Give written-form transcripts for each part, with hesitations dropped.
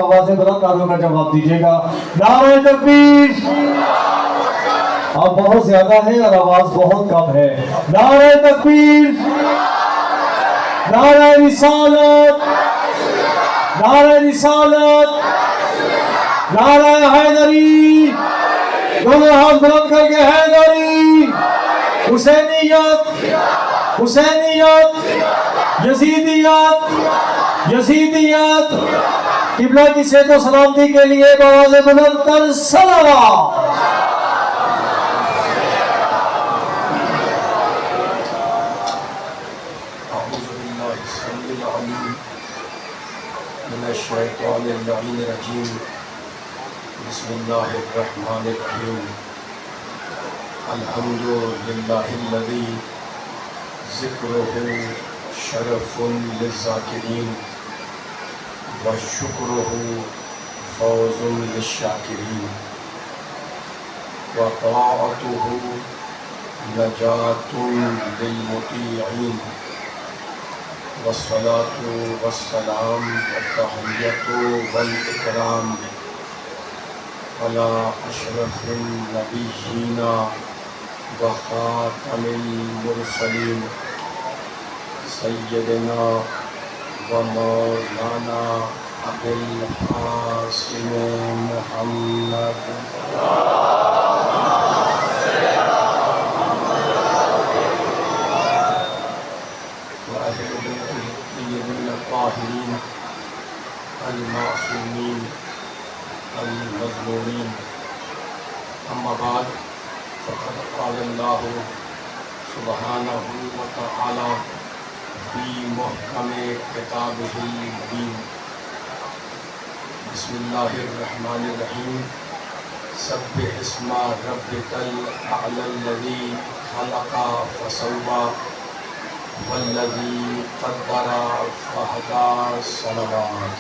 आवाज़ बुलंद तालियों का जवाब दीजिएगा। नारे तकबीर। आप बहुत ज्यादा है और आवाज बहुत कम है। नारे तकबीर, नारे रिसालत, नारे रिसालत, नारे हैदरी। दोनों हाथ बुलंद करके हैदरी, हुसैनियत, हुसैनियत, यजीदियत, यजीदियत। किबला की सेहत और सलामती के लिए आवाज़ बुलंद कर सलावत। बिस्मिल्लाहिर्रहमानिर्रहीम। अल्हम्दुलिल्लाहिल्लज़ी ज़िक्रुहु शरफ़ुन लिज़्ज़ाकिरीन व शुक्रुहु फ़ौज़ुन लिश्शाकिरीन व ताअतुहु नजातुन लिलमुतीईन वस्सलातु वस्सलाम वत्तहिय्यतु वल इकराम अला अशरफिन नबिय्यीना व खातमिल मुरसलीन सय्यदना व मौलाना अबुल क़ासिम मुहम्मद व अहले बैतिही अत्तय्यबीन अत्ताहिरीन अल-मासूमीन अल-मज़लूमीन। अम्मा बाद फ़क़द क़ाल अल्लाहु सुब्हानहु व तआला फ़ी मुहकमे किताबिहिल मुबीन। बिस्मिल्लाहिर्रहमानिर्रहीम। सब्बिह इस्मा रब्बिकल अअलल्लज़ी खलक़ा फ़सव्वा वल्लज़ी क़द्दरा फ़हदा। सलावत।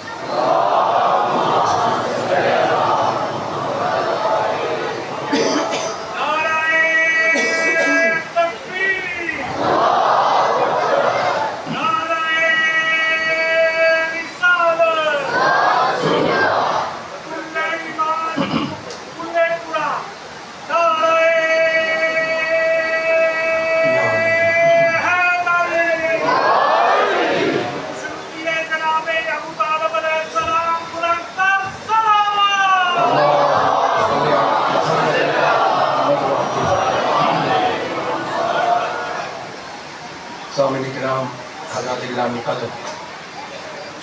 सामने किराम हज़रात गिरामी क़द्र,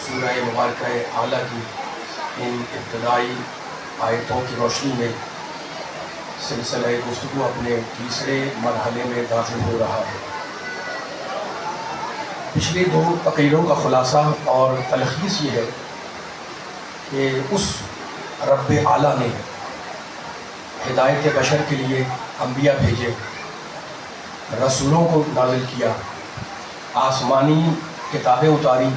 सूरह मुबारक आला की इन इब्तदाई आयतों की रोशनी में सिलसिला गुफ्तगू अपने तीसरे मरहले में दाखिल हो रहा है। पिछले दो तक़रीरों का ख़ुलासा और तलख़ीस ये है कि उस रब्ब आला ने हिदायत बशर के लिए अंबिया भेजे, रसूलों को नाज़िल किया, आसमानी किताबें उतारी,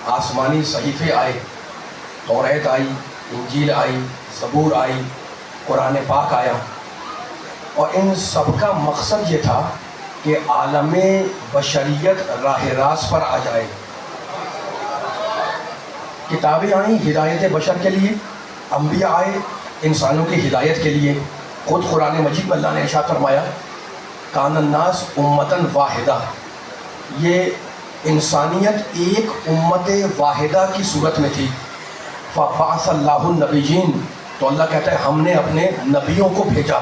आसमानी सहीफ़े आए, तौरात आई, इंजील आई, ज़बूर आई, कुरान पाक आया। और इन सब का मकसद ये था कि आलम बशरियत राह रास्त पर आ जाए। किताबें आई हिदायत बशर के लिए, अंबिया आए इंसानों की हिदायत के लिए। ख़ुद कुरान मजीद में अल्लाह ने इरशाद फरमाया, कानन्नास उम्मतन वाहिदा, ये इंसानियत एक उम्मत वाहिदा की सूरत में थी। फ़बाअसल्लाहु नबिय्यीन, तो अल्लाह कहता है हमने अपने नबियों को भेजा।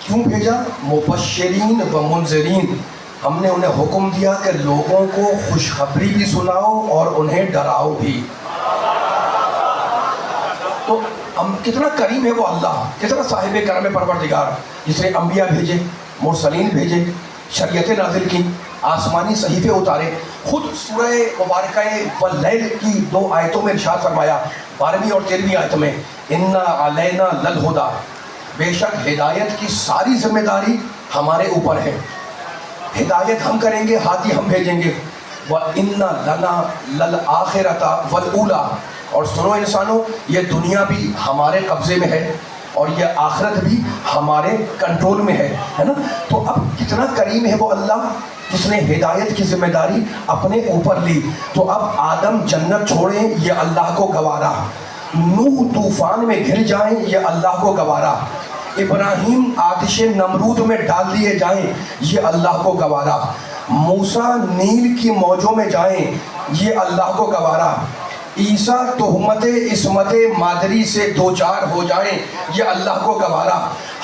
क्यों भेजा? मुबश्शिरीन व मुनज़िरीन, हमने उन्हें हुक्म दिया कि लोगों को खुशखबरी भी सुनाओ और उन्हें डराओ भी। तो हम कितना करीम है वो अल्लाह, कितना साहिब करम परवरदिगार, जिसने अंबिया भेजे, मुरसलीन भेजे, शरीयतें नाज़िल की, आसमानी सहीफ़े उतारे। खुद सूरह मुबारक वल्लैल की दो आयतों में इरशाद फरमाया, 12वीं और 13वीं आयत में, इन्ना अलैना लल हुदा, बेशक हिदायत की सारी जिम्मेदारी हमारे ऊपर है। हिदायत हम करेंगे, हादी हम भेजेंगे। व इन्ना लना लल आखिरता वल ऊला, और सुनो इंसानों, ये दुनिया भी हमारे कब्ज़े में है اور یہ آخرت بھی ہمارے کنٹرول میں ہے نا. تو اب کتنا کریم ہے وہ اللہ جس نے ہدایت کی ذمہ داری اپنے اوپر لی. تو اب آدم جنت چھوڑیں یہ اللہ کو گوارا, نوح طوفان میں گر جائیں یہ اللہ کو گوارا, ابراہیم آتش نمرود میں ڈال دیے جائیں یہ اللہ کو گوارا, موسیٰ نیل کی موجوں میں جائیں یہ اللہ کو گوارا, عیسیٰ تہمت عصمت مادری سے دوچار ہو جائیں یہ اللہ کو گوارا,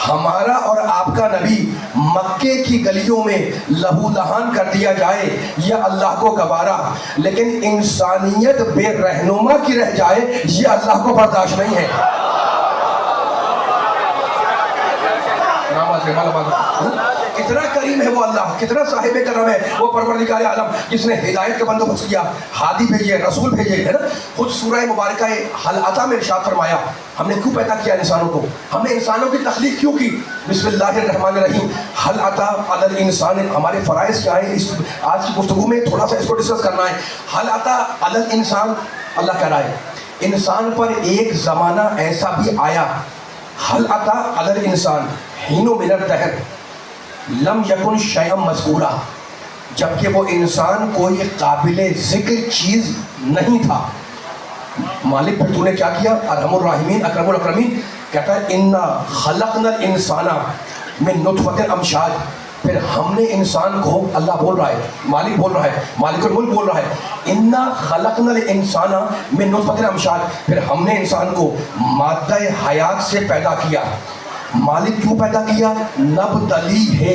ہمارا اور آپ کا نبی مکے کی گلیوں میں لہو لہان کر دیا جائے یہ اللہ کو گوارا, لیکن انسانیت بے رہنما کی رہ جائے یہ اللہ کو برداشت نہیں ہے. کتنا کریم ہے وہ اللہ, کتنا صاحب کرم ہے وہ پروردگار عالم جس نے ہدایت کا بندوبست کیا, ہادی بھیجے, رسول بھیجے, ہے نا. خود سورہ مبارکہ حل عطا میں ارشاد فرمایا ہم نے کیوں پیدا کیا انسانوں کو, ہم نے انسانوں کی تخلیق کیوں کی. بسم اللہ الرحمن الرحیم, حل عطا علی الانسان, ہمارے فرائض کیا ہیں اس آج کی گفتگو میں تھوڑا سا اس کو ڈسکس کرنا ہے. حل عطا علی الانسان, اللہ کہہ رہا ہے انسان پر ایک زمانہ ایسا بھی آیا, حل عطا علی الانسان حین من الدہر لم یکن شیئا مذکورا, جبکہ وہ انسان کوئی قابل ذکر چیز نہیں تھا. مالک پھر تو نے کیا کیا, ارحم الراحمین اکرم الاکرمین, کہتا ہے انا خلقنا الانسان من نطفۃ امشاج, پھر ہم نے انسان کو, اللہ بول رہا ہے, مالک بول رہا ہے, مالک الملک بول رہا ہے, انا خلقنا الانسان من نطفۃ امشاج, پھر ہم نے انسان کو مادہ حیات سے پیدا کیا. مالک کیوں پیدا کیا, نبتلی ہے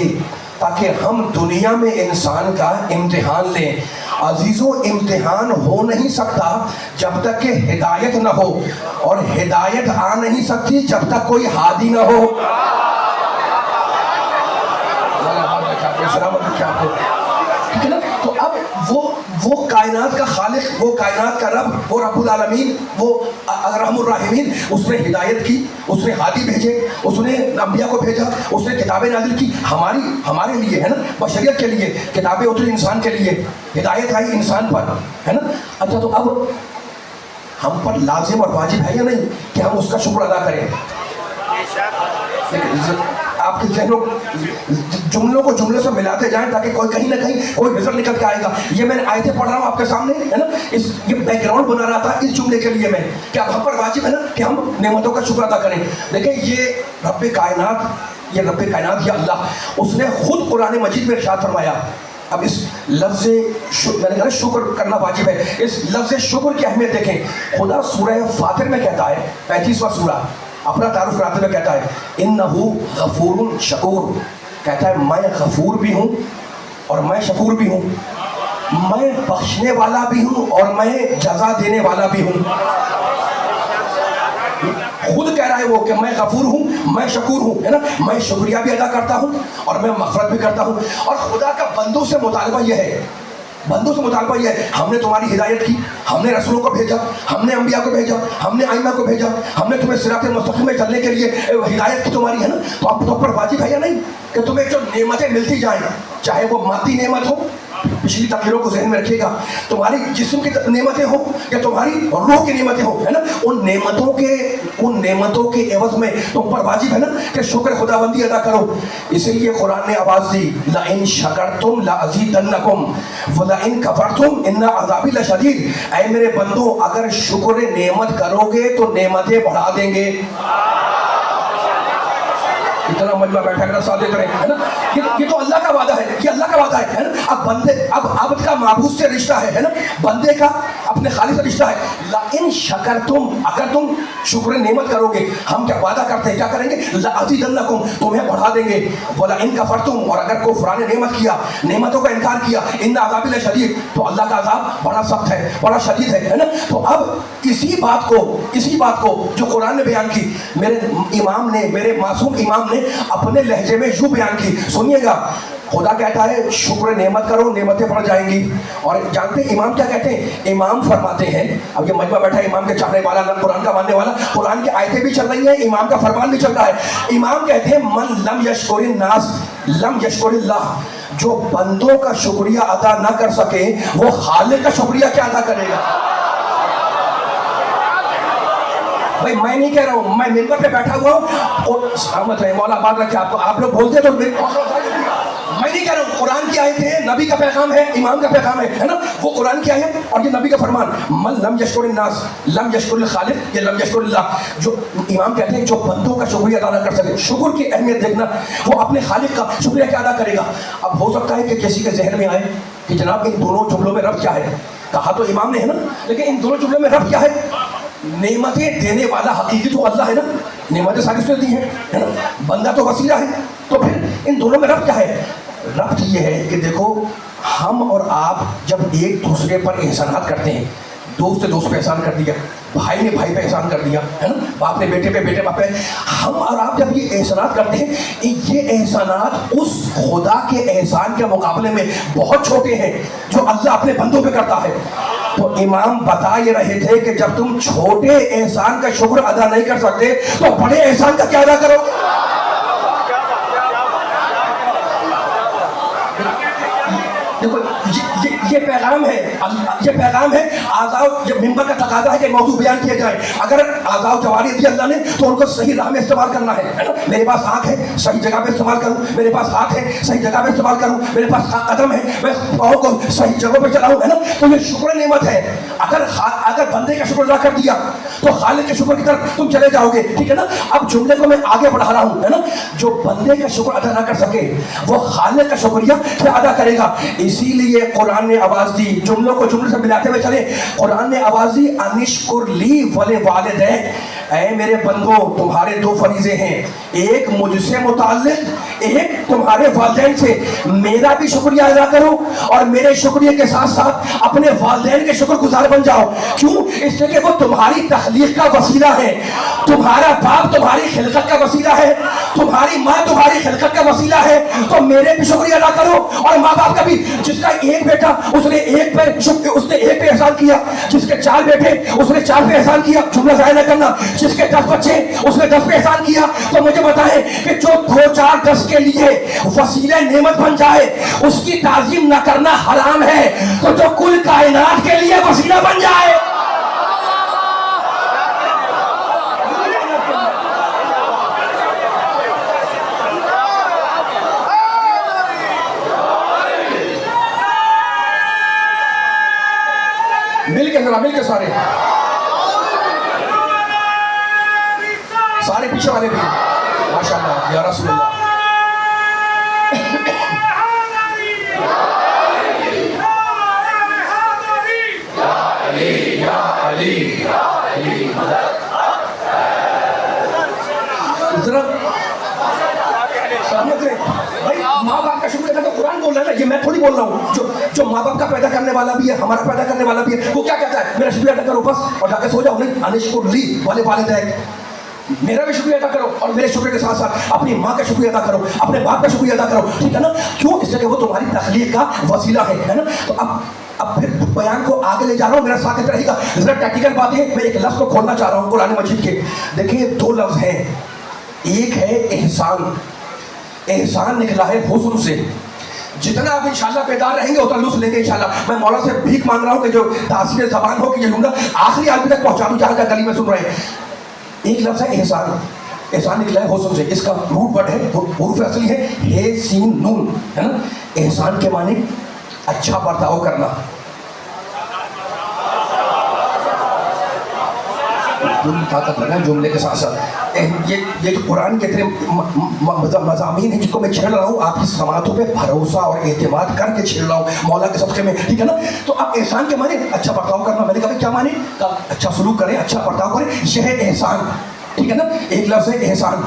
تاکہ ہم دنیا میں انسان کا امتحان لیں. عزیزوں امتحان ہو نہیں سکتا جب تک کہ ہدایت نہ ہو, اور ہدایت آ نہیں سکتی جب تک کوئی ہادی نہ ہو. ٹھیک ہے نا. تو اب وہ کائنات کا خالق, وہ کائنات کا رب, وہ رب العالمین, وہ ارحم الراحمین, اس نے ہدایت کی, اس نے ہادی بھیجے, اس نے انبیاء کو بھیجا, اس نے کتابیں نازل کی ہمارے لیے, ہے نا, بشریت کے لیے. کتابیں اتری انسان کے لیے, ہدایت آئی انسان پر, ہے نا. اچھا تو اب ہم پر لازم اور واجب ہے یا نہیں کہ ہم اس کا شکر ادا کریں. آپ کے ذہنوں جملوں کو جملے سے ملاتے جائیں تاکہ کوئی کہیں نہ کہیں کوئی رزلٹ نکل کے آئے گا. یہ میں نے آیتیں پڑھ رہا ہوں آپ کے سامنے, ہے نا, یہ بیک گراؤنڈ بنا رہا تھا اس جملے کے لیے میں, کہ اب ہم پر واجب ہے نا کہ ہم نعمتوں کا شکر ادا کریں. دیکھیں یہ رب کائنات یہ اللہ, اس نے خود قرآن مجید میں ارشاد فرمایا. اب اس لفظ میں نے کہا شکر کرنا واجب ہے, اس لفظ شکر کی اہمیت دیکھیں. خدا سورہ فاطر میں کہتا ہے, 35واں سورہ, اپنا تعارف کراتے ہوئے کہتا ہے انہ غفور شکور, کہتا ہے میں غفور بھی ہوں اور میں شکور بھی ہوں, میں بخشنے والا بھی ہوں اور میں جزا دینے والا بھی ہوں. خود کہہ رہا ہے وہ کہ میں غفور ہوں, میں شکور ہوں, ہے نا, میں شکریہ بھی ادا کرتا ہوں اور میں مغفرت بھی کرتا ہوں. اور خدا کا بندوں سے مطالبہ یہ ہے, ہم نے تمہاری ہدایت کی, ہم نے رسولوں کو بھیجا, ہم نے انبیاء کو بھیجا, ہم نے ائمہ کو بھیجا, ہم نے تمہیں صراط مستقیم میں چلنے کے لیے ہدایت کی تمہاری, ہے نا. تو اب تم پر واجب ہے یا نہیں کہ تمہیں جو نعمتیں ملتی جائیں, چاہے وہ مادی نعمت ہو, پچھلی تقریروں کو ذہن میں رکھیے گا, تمہاری جسم کی نعمتیں ہوں یا تمہاری روح کی نعمتیں ہوں, ہے نا, ان نعمتوں کے عوض میں تم پر واجب ہے نا کہ شکر خداوندی ادا کرو. اسی لیے قرآن نے آواز دی لئن شکرتم لازیدنکم ولئن کفرتم ان عذابی لشدید, اے میرے بندو اگر شکر نعمت کرو گے تو نعمتیں بڑھا دیں گے. اتنا مجمع بیٹھا کر ساتھ دیتے رہے, ہے نا. یہ تو اللہ کا وعدہ ہے, یہ اللہ کا وعدہ ہے نا. اب بندے, اب عبد کا معبود سے رشتہ ہے نا, بندے کا اپنے خالق سے رشتہ ہے. لئن شکرتم, اگر تم شکر نعمت کرو گے, ہم کیا وعدہ کرتے ہیں, کیا کریں گے, لازیدنکم, تمہیں بڑھا دیں گے. ولئن کفرتم, اور اگر کفران نعمت کیا, نعمتوں کا انکار کیا, ان عذاب لشدید, تو اللہ کا عذاب بڑا سخت ہے, بڑا شدید ہے نا. تو اب اسی بات کو جو قرآن نے بیان کی, میرے امام نے, میرے معصوم امام نے اپنے لہجے میں یوں بیان کی, سنیے گا. خدا کہتا ہے شکر نعمت کرو, نعمتیں بڑھ جائیں گی. اور جانتے ہیں امام کیا کہتے ہیں, امام فرماتے ہیں, اب یہ مجمع بیٹھا ہے امام کے چاہنے والا, قرآن کا ماننے والا, قرآن کی آیتیں بھی چل رہی ہیں, امام کا فرمان بھی چل رہا ہے. امام کہتے ہیں من لم یشکر الناس لم یشکر اللہ, جو بندوں کا شکریہ ادا نہ کر سکے وہ خالق کا شکریہ کیا ادا کرے گا. भाई मैं नहीं कह रहा हूँ, मैं मिंबर पे बैठा हुआ हूँ और सहमत है मौला बात रखे आपको, आप लोग बोलते तो मैं नहीं कह रहा हूँ। कुरान की आयत है, नबी का पैगाम है, इमाम का पैगाम है ना, वो कुरान की आयत और ये नबी का फरमान, मन लम यशकुर नास लम यशकुर खालिक या लम यशकुरिल्लाह। जो इमाम कहते हैं जो बंदों का शुक्रिया अदा ना कर सके, शुक्र की अहमियत देखना, वो अपने खालिक का शुक्रिया क्या अदा करेगा। अब हो सकता है कि किसी के जहन में आए कि जनाब इन दोनों जुमलों में रब क्या है, कहा तो इमाम ने है ना, लेकिन इन दोनों जुमलों में रब क्या है। नेमतें देने वाला हकीकी तो अल्लाह है ना, नेमतें सारी उसने दी हैं, है ना, बंदा तो वसीला है। तो फिर इन दोनों में रब क्या है। रब ये है कि देखो हम और आप जब एक दूसरे पर एहसानात करते हैं, दोस्त ने दोस्त पे एहसान कर दिया, भाई ने भाई पे एहसान कर दिया, है ना, बाप ने बेटे पे, बेटे बाप पे, हम और आप जब ये एहसानात करते हैं, ये एहसानात उस खुदा के एहसान के मुकाबले में बहुत छोटे हैं जो अल्लाह अपने बंदों पे करता है। तो इमाम बता ये रहे थे कि जब तुम छोटे एहसान का शुक्र अदा नहीं कर सकते तो बड़े एहसान का क्या अदा करो। देखो ये पैगाम है, ये पैगाम है। आज़ाव जब मिंबर का तकाजा है कि मौजू बयान किया जाए, अगर आज़ाव जवारी दी अल्लाह ने तो उनको सही राह में इस्तेमाल करना है ना। मेरे पास आँख है, सही जगह पे इस्तेमाल करूँ, मेरे पास हाथ है, सही जगह पे इस्तेमाल करूँ, मेरे पास कदम है, मैं पाँव को सही जगह पे चलाऊँ, है ना। तो ये शुक्र नेमत है। अगर बंदे का शुक्र अदा कर दिया तो खालिक के शुक्र की तरफ तुम चले जाओगे, ठीक है ना। अब जुमले को मैं आगे बढ़ा रहा हूँ, है ना। जो बंदे का शुक्र अदा ना कर सके वो खालिक का शुक्रिया क्या अदा करेगा। इसीलिए कुरान ने आवाज दी, जुमलों को जुमले से मिलाते हुए चले, कुरान ने आवाज दी अनिश्कुर ली वले वालिदैन, ऐ मेरे बंदो तुम्हारे दो फरीजे हैं, एक मुझसे मुताल्लिक, एक तुम्हारे वालिदैन से। मेरा भी शुक्रिया अदा करो और मेरे शुक्रिया के साथ साथ अपने वालिदैन के शुक्रगुजार बन जाओ। क्यों? इसलिए कि वो तुम्हारी तख्लीक का वसीला है, तुम्हारा बाप तुम्हारी खिलकत का वसीला है, तुम्हारी माँ तुम्हारी खिलकत का वसीला है। तो मेरे भी शुक्रिया अदा करो और माँ बाप का भी। जिसका एक बेटा उसने एक पे एहसान किया, जिसके 4 बेटे उसने 4 पे एहसान किया, जुमला ज़ाया न करना। जिसके 10 बच्चे उसने 10 पे एहसान किया। तो मुझे बताएं कि जो 2, 4, 10 के लिए वसीला नेमत बन जाए उसकी ताज़ीम न करना हराम है, तो जो कुल कायनात के लिए वसीला बन जाए। मिल के सारे पीछे वाले भी माशाअल्लाह या रसूलल्लाह। भाई माँ बाप का शुक्र तो कुरान बोल रहा है ना, ये मैं थोड़ी बोल रहा हूँ। जो माँ बाप का पैदा करने वाला भी है, हमारा पैदा करने वाला भी है, वो क्या कहता है, मेरा शुक्रिया अदा करो बस और जाके सो जाओ। नहीं, अनिश्कुर ली वाले वालिदैन, मेरा भी शुक्रिया अदा करो और मेरे शुक्र के साथ साथ अपनी माँ का शुक्रिया अदा करो, अपने बाप का शुक्रिया अदा करो, ठीक है ना। क्यों? इसलिए कि वो तुम्हारी तख्लीक का वसीला है ना। तो अब फिर बयान को आगे ले जा रहा हूँ, मेरा साथ रहेगा। जरा टेक्निकल बात है, मैं एक लफ्ज़ को खोलना चाह रहा हूँ कुरान मजीद के। देखिए 2 लफ्ज़ हैं, एक है एहसान। एहसान निकला है हुस्न से। जितना आप इंशाल्लाह बेदार रहेंगे उतना लुत्फ लेंगे इंशाल्लाह। मैं मौला से भीख मांग रहा हूँ कि जो तासीर ज़बान हो कि ये लूँगा आखिरी आदमी तक पहुँचा दूँ जहाँ गली में सुन रहे हैं। एक लफ्ज़ है एहसान, एहसान निकला है हुस्न से। इसका रूट वर्ड है, हुरूफ असली है हे सीन नून, है ना। एहसान के माने अच्छा बर्ताव करना। पूरी ताकत लगा जुमले के साथ साथ। ये जो कुरान के इतने मज़ामीन हैं जिनको मैं छेड़ रहा हूँ, आपकी समातों पे भरोसा और एतमाद करके छेड़ रहा हूँ मौला के सबके में, ठीक है ना। तो अब एहसान के माने अच्छा बर्ताव करना। मैंने कहा क्या माने? अच्छा सलूक करें, अच्छा बर्ताव करें, यह है एहसान, ठीक है ना। एक लफ्ज़ है एहसान,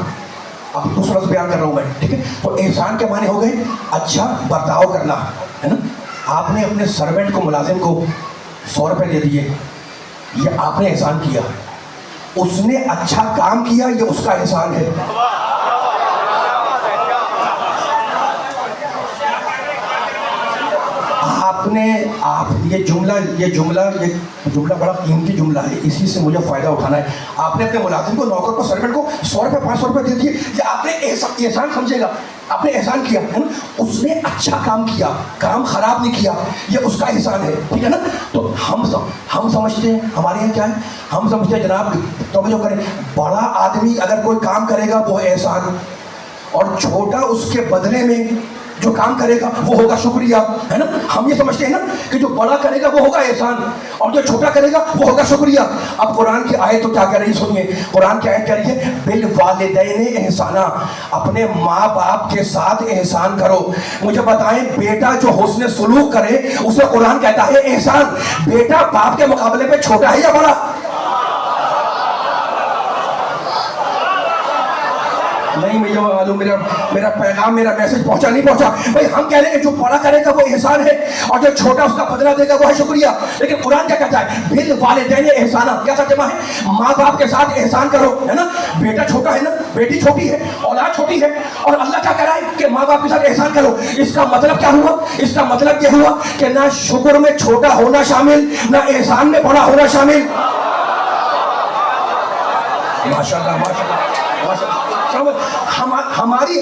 अब दूसरा लफ्ज़ बयान कर रहा हूँ मैं, ठीक है। तो एहसान के माने हो गए अच्छा बर्ताव करना, है ना। आपने अपने सर्वेंट को, मुलाजिम को 100 रुपये दे दिए, ये आपने एहसान किया। उसने अच्छा काम किया, ये उसका एहसान है। आपने आप ये जुमला बड़ा कीमती जुमला है, इसी से मुझे फ़ायदा उठाना है। आपने अपने मुलाजिम को, नौकर को, सर्वेंट को 100 रुपये 500 रुपये दे दिए, ये आपने एहसान समझेगा, आपने एहसान किया है ना, उसने अच्छा काम किया, काम खराब नहीं किया, ये उसका एहसान है, ठीक है ना। तो हम समझते हैं, हमारे यहाँ क्या है, हम समझते हैं जनाब तो जो करें, बड़ा आदमी अगर कोई काम करेगा वो है एहसान, और छोटा उसके बदले में जो काम करेगा वो होगा शुक्रिया, है ना। हम ये समझते हैं ना कि जो बड़ा करेगा वो होगा एहसान और जो छोटा करेगा वो होगा शुक्रिया। अब कुरान की आयत तो क्या कह रही है, सुनिए, कुरान की आयत कह रही है बिल वालिदैन एहसाना, अपने माँ बाप के साथ एहसान करो। मुझे बताएं, बेटा जो हुस्न सुलूक करे उसे कुरान कहता है एहसान। बेटा बाप के मुकाबले में छोटा है या बड़ा? नहीं मुझे मालूम, मेरा पैगाम, मेरा मैसेज पहुंचा नहीं पहुंचा भाई। हम कह रहे हैं जो बड़ा करेगा वो एहसान है और जो छोटा उसका बदला देगा वो है शुक्रिया। लेकिन कुरान क्या कहता है, बिल वालिदैन एहसाना, क्या तर्जुमा है, माँ बाप के साथ एहसान करो, है ना। बेटा छोटा है ना, बेटी छोटी है, औलाद छोटी है, और अल्लाह क्या कह रहा है कि माँ बाप के साथ एहसान करो। इसका मतलब क्या हुआ, इसका मतलब ये हुआ कि ना शुक्र में छोटा होना शामिल, ना एहसान में बड़ा होना शामिल। माशाल्लाह माशाल्लाह माशाल्लाह।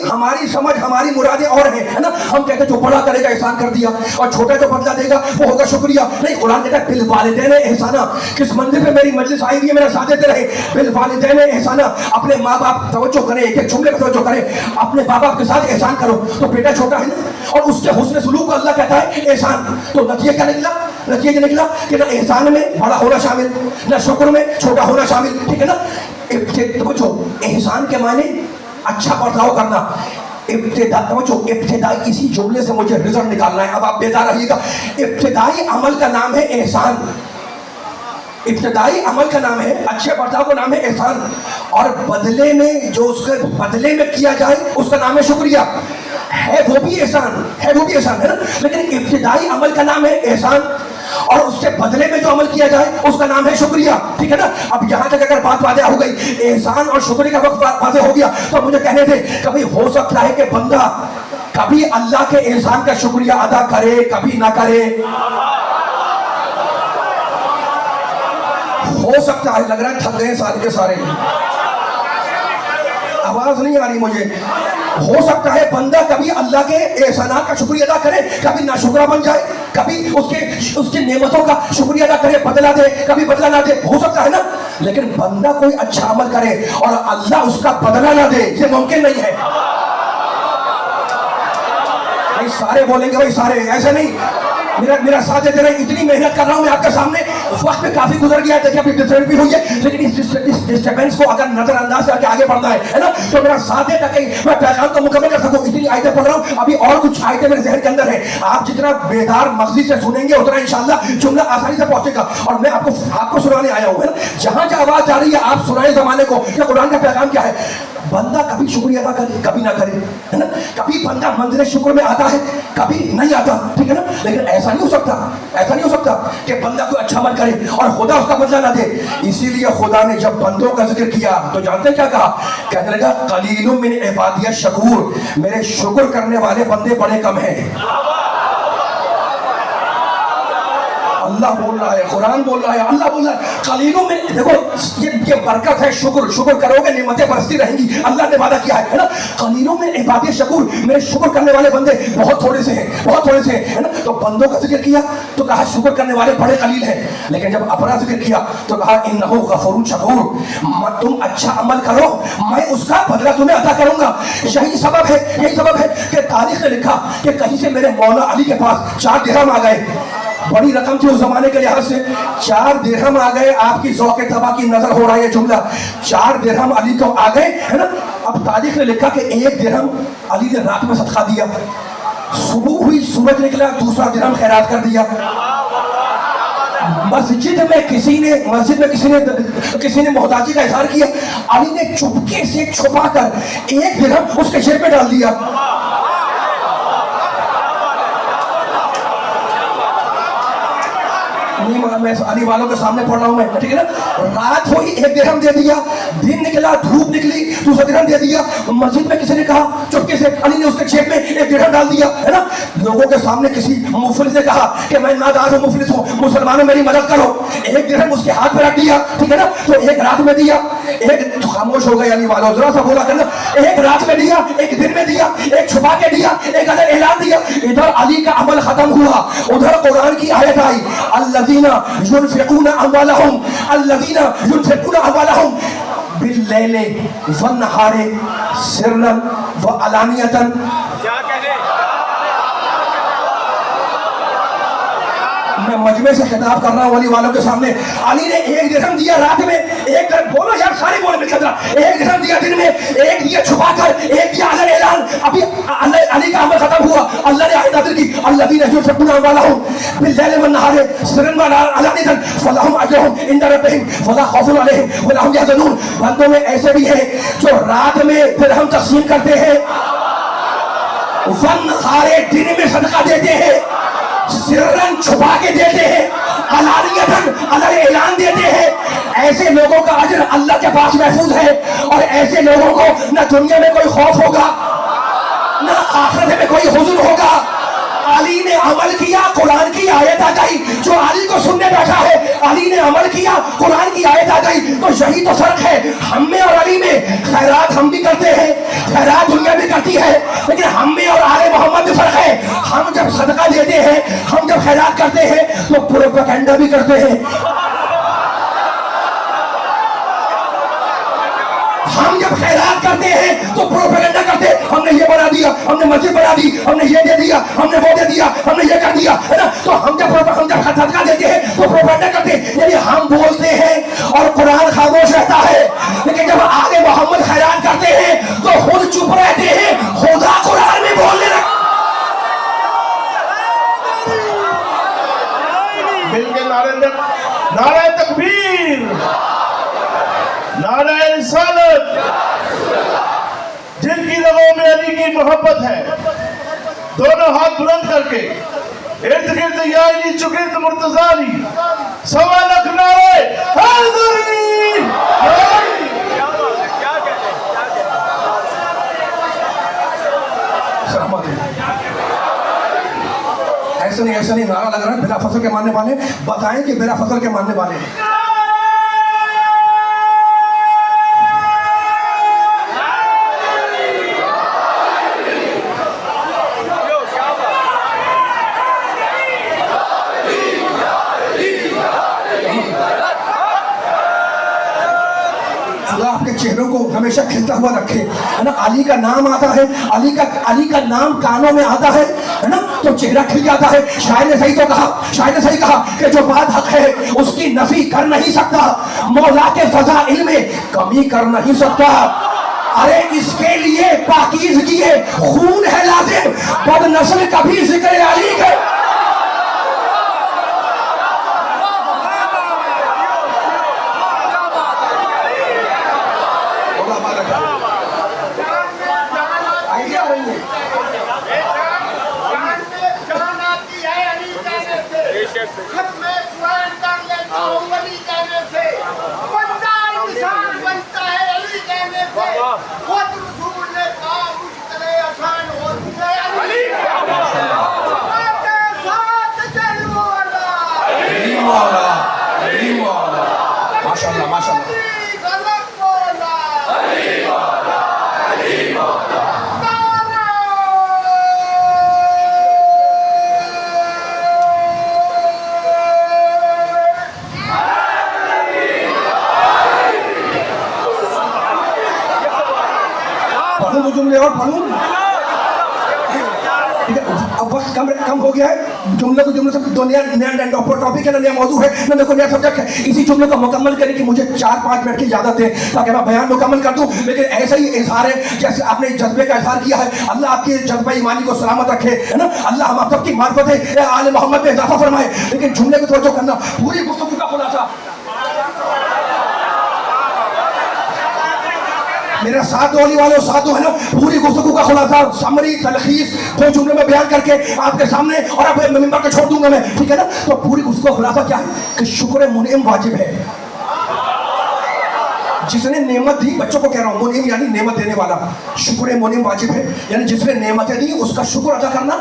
हमारी समझ, हमारी मुरादें और हैं, है ना। हम कहते हैं जो बड़ा करेगा एहसान कर दिया और छोटा जो बदला देगा वो होगा शुक्रिया। नहीं, कुरान कहता है बिल वालिदैन एहसाना। किस मंजिल पे मेरी मजलिस आई हुई है, मेरा साथ देते रहे। बिल वालिदैन एहसाना, अपने माँ बाप, तवज्जो करें, एक एक जुमले पर तवज्जो करें, अपने माँ बाप के साथ एहसान करो। तो बेटा छोटा है ना, और उसके हुस्न सुलूक को अल्लाह कहता है एहसान। तो नतीजा क्या निकला, नतीजा निकला कि ना एहसान में बड़ा होना शामिल, ना शुक्र में छोटा होना शामिल, ठीक है ना। एहसान के माने अच्छा बर्ताव करना। इब्तिदाई, इसी जुमले से मुझे रिजल्ट निकालना है, अब आप बेदार रहिएगा। इब्तिदाई अमल का नाम है एहसान, इब्तिदाई अमल का नाम है, अच्छे बर्ताव का नाम है एहसान, और बदले में जो उसके बदले में किया जाए उसका नाम है शुक्रिया। है वो भी एहसान, है वो भी एहसान, है ना। लेकिन इब्तिदाई अमल का नाम है एहसान और उससे बदले में जो अमल किया जाए उसका नाम है शुक्रिया, ठीक है ना। अब यहां तक अगर बात वाज़ेह हो गई, एहसान और शुक्र का वक्त वाज़ेह हो गया, तो मुझे कहने थे कभी हो सकता है कि बंदा कभी अल्लाह के एहसान का शुक्रिया अदा करे, कभी ना करे। हो सकता है, लग रहा है थक गए सारे के सारे, आवाज नहीं आ रही मुझे। हो सकता है बंदा कभी अल्लाह के एहसानात का शुक्रिया अदा करे, कभी नाशुक्रा बन जाए, कभी उसके नेमतों का शुक्रिया अदा करे, बदला दे, कभी बदला ना दे, हो सकता है ना। लेकिन बंदा कोई अच्छा अमल करे और अल्लाह उसका बदला ना दे, ये मुमकिन नहीं है। नहीं सारे बोलेंगे भाई, सारे ऐसे नहीं, मेरा साथ देते रहे। इतनी मेहनत कर रहा हूं मैं आपके सामने, वक्त में काफी गुजर गया है, देखिए अभी डिस्टर्बेंस भी हुई है, लेकिन इस डिस्टर्बेंस को अगर नजरअंदाज करके आगे बढ़ना है ना, तो मेरा साथ दे ताकि मैं पैगाम को मुकम्मल कर सकूं। इतनी आयतें पढ़ रहा हूं, अभी और कुछ आयतें मेरे जहन के अंदर है। आप जितना बेदार मगजी से सुनेंगे उतना इंशाल्लाह जुमला आसानी से पहुंचेगा। और मैं आपको सुनाने आया हूं, है ना। जहां जहां आवाज आ रही है आप सुनाए जमाने को कि कुरान का पैगाम क्या है। बंदा कभी शुक्रिया अदा करे, कभी ना करे, है ना। कभी बंदा मंजिल शुक्र में आता है, कभी नहीं आता, ठीक है ना। लेकिन ऐसा नहीं हो सकता, ऐसा नहीं हो सकता कि बंदा कोई अच्छा अमल करे और खुदा उसका बदला ना दे। इसीलिए खुदा ने जब बंदों का जिक्र किया तो जानते क्या कहा, कहने लगा कलीलुम मिन इबादिया शकूर, मेरे शुक्र करने वाले बंदे बड़े कम हैं। अल्लाह बोल रहा है, कुरान बोल रहा है, अल्लाह बोल रहा है कलीलों में। देखो ये बरकत है, शुक्र करोगे नेमतें बरसती रहेंगी, अल्लाह ने वादा किया है ना। कलीलों में इबादे शकूर, मेरे शुक्र करने वाले बंदे बहुत थोड़े से हैं, बहुत थोड़े से हैं, है ना। तो बंदों का जिक्र किया तो कहा शुक्र करने वाले बड़े कलील हैं। लेकिन जब अपना जिक्र किया तो कहा इन्नहु गफूरुन शकूर, तुम अच्छा अमल करो मैं उसका बदला तुम्हें अदा करूंगा। यही सबब है कि तारीख ने लिखा कि कहीं से मेरे मौला अली के पास 4 दिरहम आ गए। बड़ी रकम थी उस जमाने के लिहाज से, 4 दिरहम आ गए। आपकी ज़ौक़ तबा की नजर हो रहा है ये जुमला, 4 दिरहम अली को आ गए, है ना। अब तारीख ने लिखा कि 1 दिरहम अली ने रात में सदका दिया, सुबह हुई सूरज निकला, दूसरा दिरहम खैरात कर दिया। मस्जिद में किसी ने मोहताजी का इजहार किया, अली ने चुपके से छुपा कर 1 दिरहम उसके जेब में डाल दिया। मैं अली वालों के सामने पढ़ रहा हूँ मैं, ठीक है ना। रात हुई 1 दिरहम दे दिया, दिन निकला धूप निकली दूसरा दिरहम दे दिया, मस्जिद में किसी ने कहा चुपके से, अली ने उसके जेब में 1 दिरहम डाल दिया, है ना। लोगों के सामने किसी मुफलिस ने कहा कि मैं नादार हूँ, मुफलिस हूँ, मुसलमानों मेरी मदद करो, 1 दिरहम उसके हाथ में रख दिया, ठीक है ना। तो 1 रात में दिया, 1 खामोश हो गए अली वालों, जरा सा बोला करना, 1 रात में दिया, 1 दिन में दिया, 1 छुपा के दिया, 1 अलग ऐलान दिया। इधर अली का अमल खत्म हुआ, उधर कुरान की आयत आई, अल्लज़ीना युनफ़िक़ूना अम्वालहुम अल्लज़ीना युनफ़िक़ूना अम्वालहुम बिल्लैलि वन्नहारि सिर्रन व अलानियतन। मैं मजमे से खिताब कर रहा हूँ अली वालों के सामने। अली ने 1 दिरहम दिया रात में, 1 दिरहम, बोलो यार सारे बोलो मिलकर, 1 दिरहम दिया दिन में, 1 दिया छुपा कर, 1 दिया अलग ऐलान। अभी अली का अमल खत्म हुआ, अल्लाह ने आयत नाज़िल की, अल्लज़ीना युनफ़िक़ूना अम्वालहुम बिल्लैलि वन्नहारि सिर्रन व अलानियतन फ़लहुम अजरुहुम इंदा रब्बिहिम वला खौफ़ुन अलैहिम वला हुम यहज़नून। बंदों में ऐसे भी हैं जो रात में दिरहम तक़सीम करते हैं, वन्नहारि दिन में सदका देते हैं, सिर्रन छुपा के देते हैं, अलानियतन अलग ऐलान देते हैं। ऐसे लोगों का अजर अल्लाह के पास महफूज है, और ऐसे लोगों को न दुनिया में कोई खौफ होगा, न आखिरत में कोई हुज़्न होगा। अली ने अमल किया, कुरान की आयत आ गई, जो अली को सुनने बैठा है, अली ने अमल किया, कुरान की आयत आ गई। तो यही तो फर्क है हम में और अली में। खैरात हम भी करते हैं, खैरात दुनिया भी करती है, लेकिन हम में और आले मोहम्मद में फर्क है। हम जब सदका देते हैं, हम जब खैरात करते हैं, तो प्रोपेगेंडा भी करते हैं। हम जब खैरात करते हैं तो प्रोपेगेंडा करते हैं, हमने ये बना दिया, हमने मस्जिद बना दी, हमने ये दे दिया, हमने वो दे दिया, हमने ये कर दिया, है ना। तो हम जब सदका देते हैं तो प्रोपेगेंडा करते हैं, यानी हम बोलते हैं और कुरान खामोश रहता है। लेकिन जब आले मोहम्मद खैरात करते हैं तो खुद चुप रहते हैं, खुदा कुरान में बोलने लगते। नारे तकबीर, नारे रिसालत। जिनकी रगों में अली की मोहब्बत है, दोनों हाथ बुलंद करके इर्द गिर्द या अली चुगिर्द मुर्तज़ाली 1.25 लाख नारे हैदरी। ऐसा नहीं नारा लग रहा है। बिला फसल के मानने वाले बताएं कि बिला फसल के मानने वाले हैं। खुदा आपके चेहरों को हमेशा खिलता हुआ रखे, है ना। अली का नाम आता है, अली का नाम कानों में आता है ना, तो चेहरा खिल जाता है। शायर ने सही तो कहा, शायर ने सही कहा कि जो बात हक है उसकी नफी कर नहीं सकता, मौला के फज़ाइल में कमी कर नहीं सकता। अरे इसके लिए पाकीज़गी है, खून है लाजिम, बदनस्ल कभी जिक्र अली के। माशाअल्लाह माशाअल्लाह। पढ़ूं तो जुमले और पढ़ूं, ठीक है। अब वक्त कम हो गया है, जुमले सब दो नया टॉपिक है ना, नया मौजू है ना, देखो नया सब्जेक्ट है। इसी जुमले को मुकम्मल करने की मुझे 4-5 मिनट की इजाजत है ताकि मैं बयान मुकम्मल कर दूं। लेकिन ऐसा ही इजहार है जैसे आपने जज्बे का इजहार किया है। अल्लाह आपके जज्बा ईमानी को सलामत रखे, है ना। अल्लाह हम आप सबकी मार्फत आले मोहम्मद में इजाफा फरमाए। लेकिन जुमले को तवज्जो करना, पूरी गुफ्तगू का खुलासा میرا ساتھ دو علی والوں، ساتھ دو ہے نا. پوری گفتگو کا خلاصہ سمری تلخیص 2 جملے میں بیان کر کے آپ کے سامنے اور اب ممبر کو چھوڑ دوں گا میں، ٹھیک ہے نا. تو پوری گفتگو کا خلاصہ کیا ہے کہ شکر منعم واجب ہے. جس نے نعمت دی، بچوں کو کہہ رہا ہوں، منعم یعنی نعمت دینے والا. شکر منعم واجب ہے یعنی جس نے نعمتیں دی اس کا شکر ادا کرنا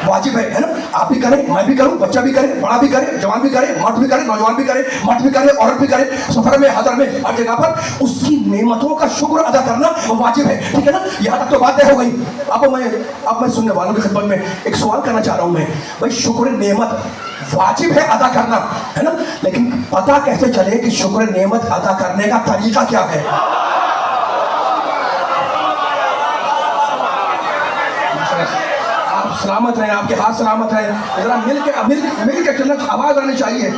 واجب ہے نا. آپ بھی کریں، میں بھی کروں، بچہ بھی کرے، بڑا بھی کرے، جوان بھی کرے، مرد بھی کرے، نوجوان بھی کرے، مرد بھی کرے، عورت بھی کرے، سفر میں، حضر میں، ہر جگہ پر اس کی نعمتوں کا شکر ادا کرنا واجب ہے، ٹھیک ہے نا. یہاں تک تو بات طے ہو گئی. اب میں سننے والوں کی خدمت میں ایک سوال کرنا چاہ رہا ہوں. میں بھائی شکر نعمت واجب ہے ادا کرنا ہے نا، لیکن پتہ کیسے چلے کہ شکر نعمت ادا کرنے کا طریقہ کیا ہے؟ آپ سلامت رہیں، آپ کے ہاتھ سلامت رہیں. ذرا مل کے چلنا، آواز آنی چاہیے.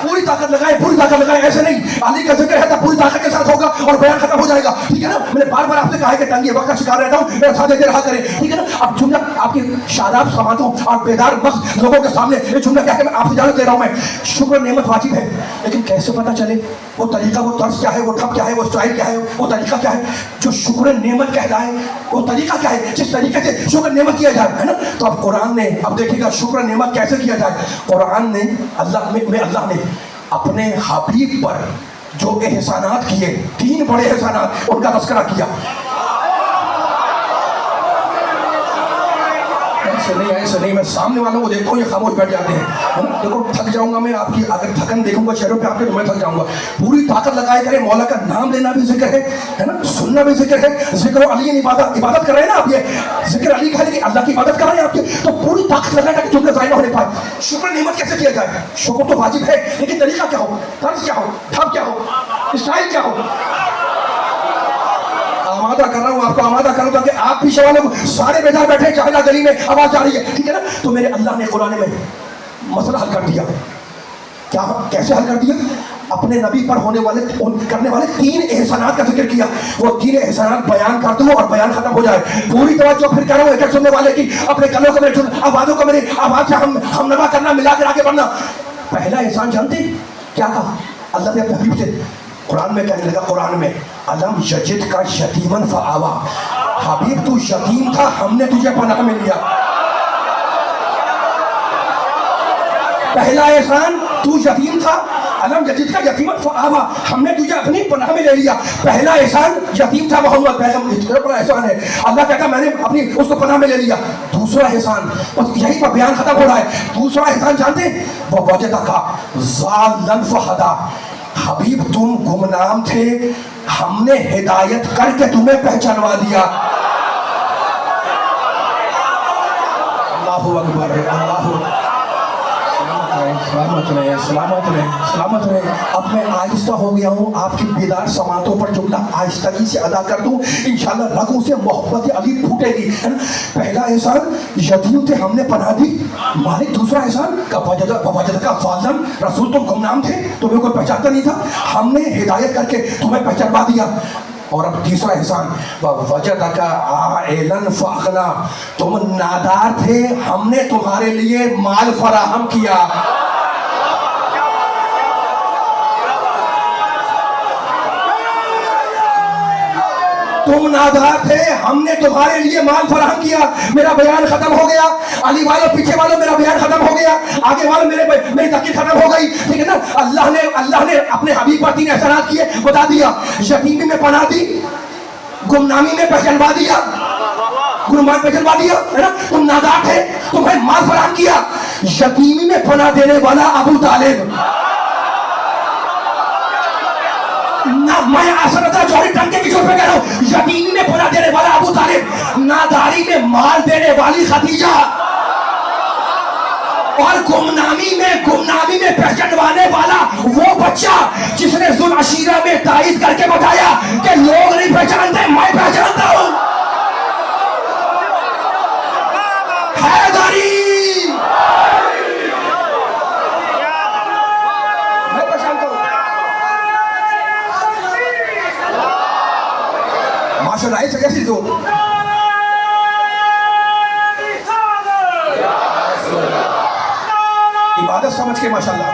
پوری طاقت لگائے، ایسے نہیں. علی کا ذکر ہے تو پوری طاقت کے ساتھ ہوگا اور بیان ختم ہو جائے گا، ٹھیک ہے نا. میں نے بار بار آپ سے کہا ہے کہ تنگی وقت کا شکار رہتا ہوں، میرا ساتھ دیتے رہا کریں، ٹھیک ہے نا. اب جملہ آپ کی شاداب سماعتوں اور بیدار بخت لوگوں کے سامنے یہ جملہ کیا کہ میں آپ سے اجازت دے رہا ہوں. میں شکر نعمت واجب ہے، لیکن کیسے پتہ چلے وہ طریقہ، وہ طرز کیا ہے، وہ ٹھپ کیا ہے، وہ اسٹائل کیا ہے، وہ طریقہ کیا ہے جو شکر نعمت کہلائے؟ وہ طریقہ کیا ہے جس طریقے سے شکر نعمت کیا جائے، ہے نا. تو اب قرآن نے، اب دیکھیے گا شکر نعمت کیسے کیا جائے. قرآن نے اللہ نے اپنے حبیب پر جو احسانات کیے، 3 بڑے احسانات، ان کا تذکرہ کیا. ایسے نہیں میں سامنے والوں کو دیکھتا ہوں یہ خاموش بیٹھ جاتے ہیں. دیکھو تھک جاؤں گا میں، آپ کی اگر تھکن دیکھوں گا چہروں پہ آپ کے تو میں تھک جاؤں گا. پوری طاقت لگائے کریں. مولا کا نام لینا بھی ذکر ہے نا، سننا بھی ذکر ہے. ذکر و علی عبادت کر رہے ہیں نا آپ، یہ ذکر علی کا ہے کہ اللہ کی عبادت کر رہے ہیں آپ کی. تو پوری طاقت لگائے گا کہ جملے ضائع نہ ہونے پائے. شکر نعمت کیسے کیا جائے؟ شکر تو واجب ہے، لیکن طریقہ کیا ہو، طرز کیا ہو، ٹھپ کیا ہو، اسٹائل کیا ہو. آمادہ کر رہا ہوں آپ کو، آمادہ کر رہا ہوں تاکہ آپ بھی شوالوں کو سارے بیدار بیٹھے، چاہے گلی میں آواز جا رہی ہے، ٹھیک ہے نا. تو میرے اللہ نے قرآن میں مسئلہ حل کر دیا. کیا کیسے حل کر دیا؟ اپنے نبی پر کرنے والے 3 احسانات کا ذکر کیا. وہ 3 احسانات بیان کر دوں اور بیان ختم ہو جائے. پوری توجہ پھر کر رہا ہوں ایک ایک سننے والے کی. اپنے کلوں کو میرے آوازوں کو میری آواز سے ہم نوا کرنا، ملا کر آگے بڑھنا. پہلا احسان جانتے کیا کہا اللہ نے اپنے حبیب سے؟ قرآن میں کہنے لگا، قرآن میں علم یجد کا یتیمن فآوا. حبیب تو یتیم تھا، ہم نے تجھے پناہ میں لیا. پہلا احسان، تو یتیم تھا، علم یجد کا یتیمن فآوا، ہم نے تجھے اپنی پناہ میں لے لیا. پہلا احسان یتیم تھا محمد پیغمبر، اتنا بڑا احسان ہے. اللہ کہتا میں نے اپنی اس کو پناہ میں لے لیا. دوسرا احسان، یہی پر بیان ختم ہو رہا ہے. دوسرا احسان جانتے ہیں؟ وہ وجدک ضالا فہدی. حبیب تم گمنام تھے، ہم نے ہدایت کر کے تمہیں پہچانوا دیا. اللہ اکبر، اللہ سلامت رہے، سلامت رہے، سلامت رہے. اب میں آہستہ ہو گیا ہوں، آپ کی بیدار سماعتوں پر جملہ آہستگی سے ادا کر دوں، انشاءاللہ رگوں سے محبت علی پھوٹے گی. پہلا احسان یتیم تھے، ہم نے پناہ دی، مالک. دوسرا احسان وجدک ضالا، رسول تم گمنام تھے، تمہیں کوئی پہچانتا نہیں تھا، ہم نے ہدایت کر کے تمہیں پہچانوا دیا. اور اب تیسرا احسان وجدک عائلا فاغنا، تم نادار تھے، ہم نے تمہارے لیے مال فراہم کیا. تم نادار تھے، ہم نے تمہارے لیے مال فراہم کیا. میرا بیان ختم ہو گیا. علی والوں پیچھے والوں میرا بیان ختم ہو گیا. آگے والوں میری تقریر ختم ہو گئی، ٹھیک ہے نا. اللہ نے اپنے حبیب پر 3 احسانات کیے، بتا دیا. یتیمی میں پناہ دی، گمنامی میں پہچانوا دیا، ہے نا. تم نادار تھے، تمہیں مال فراہم کیا. یتیمی میں پناہ دینے والا ابو طالب. میں آسرتا جوہری ٹنکے کی چوٹ پہ کہہ رہا ہوں، یتیمی میں پناہ دینے والا ابو طالب، ناداری میں مال دینے والی خدیجہ، اور گمنامی میں پہچانوانے والا وہ بچہ جس نے ذوالعشیرہ میں تائید کر کے بتایا کہ لوگ نہیں پہچانتے، میں پہچانتا ہوں. حیدری ماشاءاللہ سے کیسی زور. عبادت سمجھ کے ماشاءاللہ.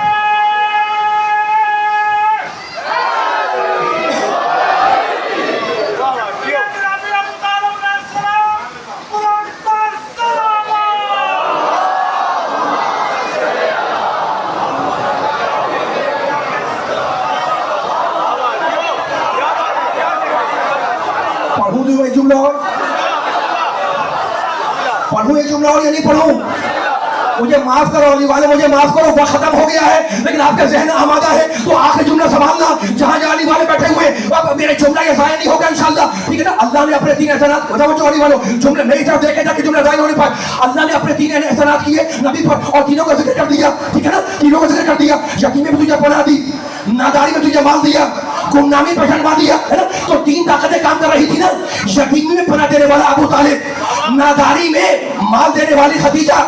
जुमला और पढ़ूं एक जुमला और या नहीं पढ़ूं? मुझे माफ करो अली वाले, मुझे माफ करो, वक्त खत्म हो गया है, लेकिन आपका जहन आमादा है तो आखिरी जुमला संभालना। जहां जहां अली वाले बैठे हुए, अब मेरे जुमला ये जाया नहीं होगा इंशाअल्लाह, ठीक है ना। अल्लाह ने अपने 3 एहसानात, बताओ अली वालों, जुमले मेरी तरफ देखे ताकि जुमला जाया नहीं पाए। अल्लाह ने अपने 3 एहसानात किए नबी पर और तीनों का जिक्र कर दिया, ठीक है ना, तीनों का जिक्र कर दिया। यतीम में तुझे पनाह दी, नादारी में तुझे माल दिया, गुमनामी पे पहचानवा दिया, है ना। तो 3 ताकतें काम कर रही थी ना। यतीमी में पनाह देने वाला अबू तालिब, नादारी में माल देने वाली खदीजा,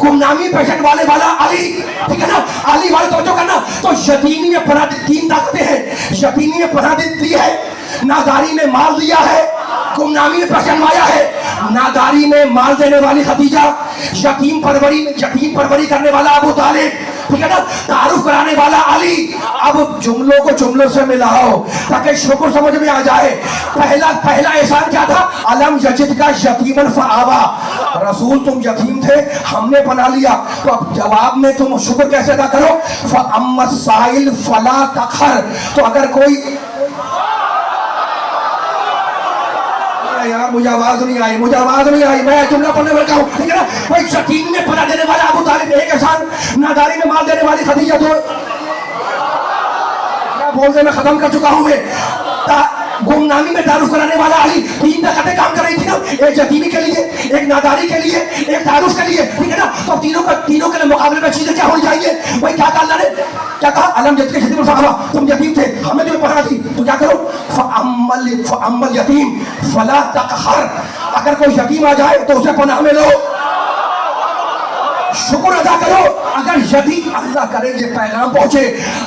गुमनामी पहचान वाले वाला अली, ठीक है ना। अली वाले तवज्जो करना। तो यतीमी में पनाह 3 ताकतें हैं। यतीमी में पनाह दी है, नादारी में माल दिया है, गुमनामी में पहचानवाया है, नादारी में माल देने वाली खदीजा, यतीम परवरी करने वाला अबू तालिब, ठीक है ना, तारुफ कराने वाला अली। अब जुमलों को जुमलों से मिलाओ ताकि शुक्र समझ में आ जाए। पहला एहसान क्या था? अलम यजिद का यतीमन फआवा, रसूल तुम यतीम थे, हमने बना लिया। तो अब जवाब में तुम शुक्र कैसे अदा करो? फअम्मा साइल फला तखर। तो अगर कोई, यार मुझे आवाज नहीं आई, मैं जुमला पढ़ने लगा हूं, ठीक है ना। भाई यतीम में पनाह देने वाला अबू तालिब एक एहसान, नादारी में माल देने वाली खदीजा, तो क्या बोलते मैं खत्म कर चुका हूं। मैं गुमनामी में तारुफ कराने वाला अली, 3 ताकतें काम कर रही थी ना, एक यतीमी के लिए, एक नादारी के लिए, एक तारुफ के लिए, ठीक है ना। तो तीनों के मुकाबले में चीजें क्या होनी चाहिए? भाई क्या कहा अल्लाह ने? क्या कहा? अलम यजिद के यतीम फआवा, तुम यतीम थे, हमने तुम्हें पनाह दी, तो क्या करो? फअम्मल यतीम फला तकहर, अगर कोई यतीम आ जाए तो उसे पनाह में लो, शुक्र अदा करो। अगर यतीम, अल्लाह करे ये पैगाम पहुंचे,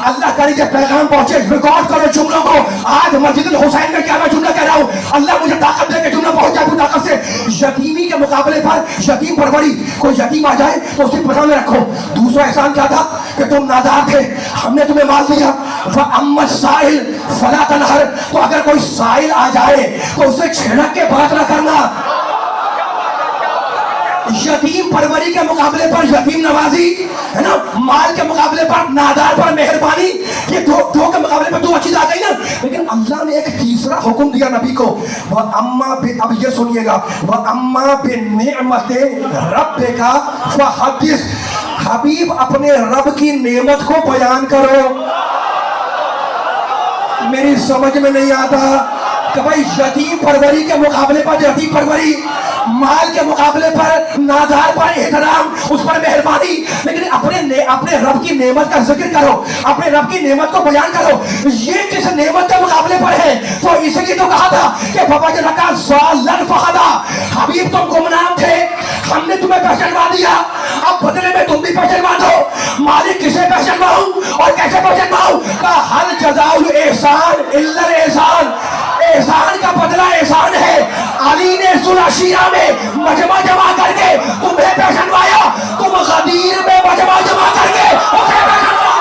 अल्लाह करे ये पैगाम पहुंचे, रिकॉर्ड करो जुमलों को। आज मस्जिद हुसैन में क्या मैं जुमला कह रहा हूं, अल्लाह मुझे ताकत दे के जुमला पहुंच जाए ताकत से। यतीमी के मुकाबले पर यतीम परवरी, कोई यतीम आ जाए तो उसे पनाह में रखो। दूसरा एहसान क्या था कि तुम नादार थे, हमने तुम्हें माल दिया। फअम्मा साइल फला तनहर, तो अगर कोई साइल आ जाए तो उसे छिड़क के बात न करना। यतीम परवरी के मुकाबले पर यतीम नवाजी, है ना, माल के मुकाबले पर नादार पर मेहरबानी, ये दो के मुकाबले पर 2 चीज आ गई ना। लेकिन अल्लाह ने एक तीसरा हुक्म दिया नबी को, वह अम्मा, अब ये सुनिएगा, वह अम्मा बे नेमते रब्बिका फहदिस, हबीब अपने रब की नेमत को बयान करो। मेरी समझ में नहीं आता कि भाई यतीम परवरी के मुकाबले पर यतीम परवरी, माल के मुकाबले पर नादार पर एहतराम, उस पर मेहरबानी, लेकिन अपने रब की नेमत का जिक्र करो, अपने रब की नेमत को बयान करो। ये किस नेमत के मुकाबले पर है? तो इसलिए तो कहा था कि बाबा जी रखा ज़ालन फहदा, हबीब तुम गुमनाम थे, हमने तुम्हें पहचानवा दिया, अब बदले में तुम भी पहचानवा दो। मालिक किसे पहचानवाऊं और कैसे पहचानवाऊं? का हल जज़ाउल एहसान इल्लल एहसान, एहसान का बदला एहसान है। अली ने सुलशिया में मजमा जमा करके तुम्हें पहचानवाया, तुम गदीर में मजमा जमा करके उसे पहचानवा।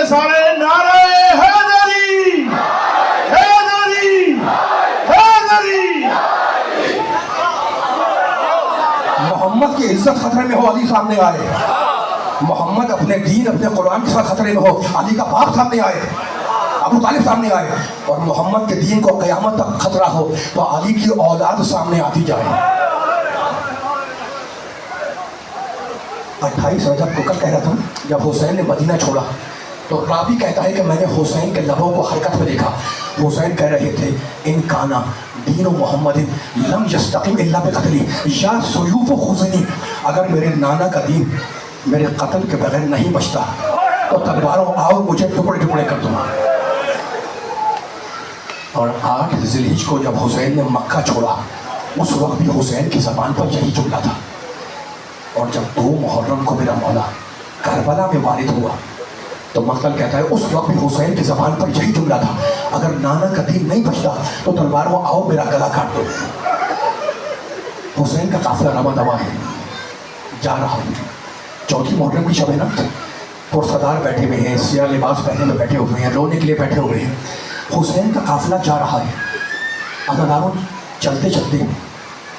सारे नारे हैदरी हैदरी हैदरी। मोहम्मद की इज्जत खतरे में हो, अली सामने आए। मोहम्मद अपने दीन अपने कुरान के साथ खतरे में हो, अली का बाप सामने आए, अबू तालिब सामने आए, और मोहम्मद के दीन को क़यामत तक खतरा हो तो अली की औलाद सामने आती जाए। 28 रजब को कल कह रहा था जब हुसैन ने मदीना छोड़ा तो रावी कहता है कि मैंने हुसैन के लबों को हरकत में देखा। हुसैन कह रहे थे इन काना दीन मोहम्मद लम यस्तकीम इल्ला बिक़त्ली या सुयूफ खुज़नी, अगर मेरे नाना का दीन मेरे कत्ल के बगैर नहीं बचता तो तलवारों आओ मुझे टुकड़े टुकड़े कर दो। और 8 ज़िलहिज को जब हुसैन ने मक्का छोड़ा उस वक्त भी हुसैन की ज़बान पर यही जुमला था। और जब 2 मुहर्रम को मेरा मौला करबला में वारिद हुआ तो मक्तल कहता है उस वक्त भी हुसैन की ज़बान पर यही जुमला था, अगर नाना का दीन नहीं बचता तो तलवारों आओ मेरा गला काट दो। حسین کا قافلہ رواں دواں ہے، جا رہا ہے، چوتھی محرم کی شب ہے نا، پرسدار بیٹھے ہوئے ہیں، سیاہ لباس پہنے میں بیٹھے ہوئے ہیں، رونے کے لیے بیٹھے ہوئے ہیں، حسین کا قافلہ جا رہا ہے۔ عزاداروں چلتے چلتے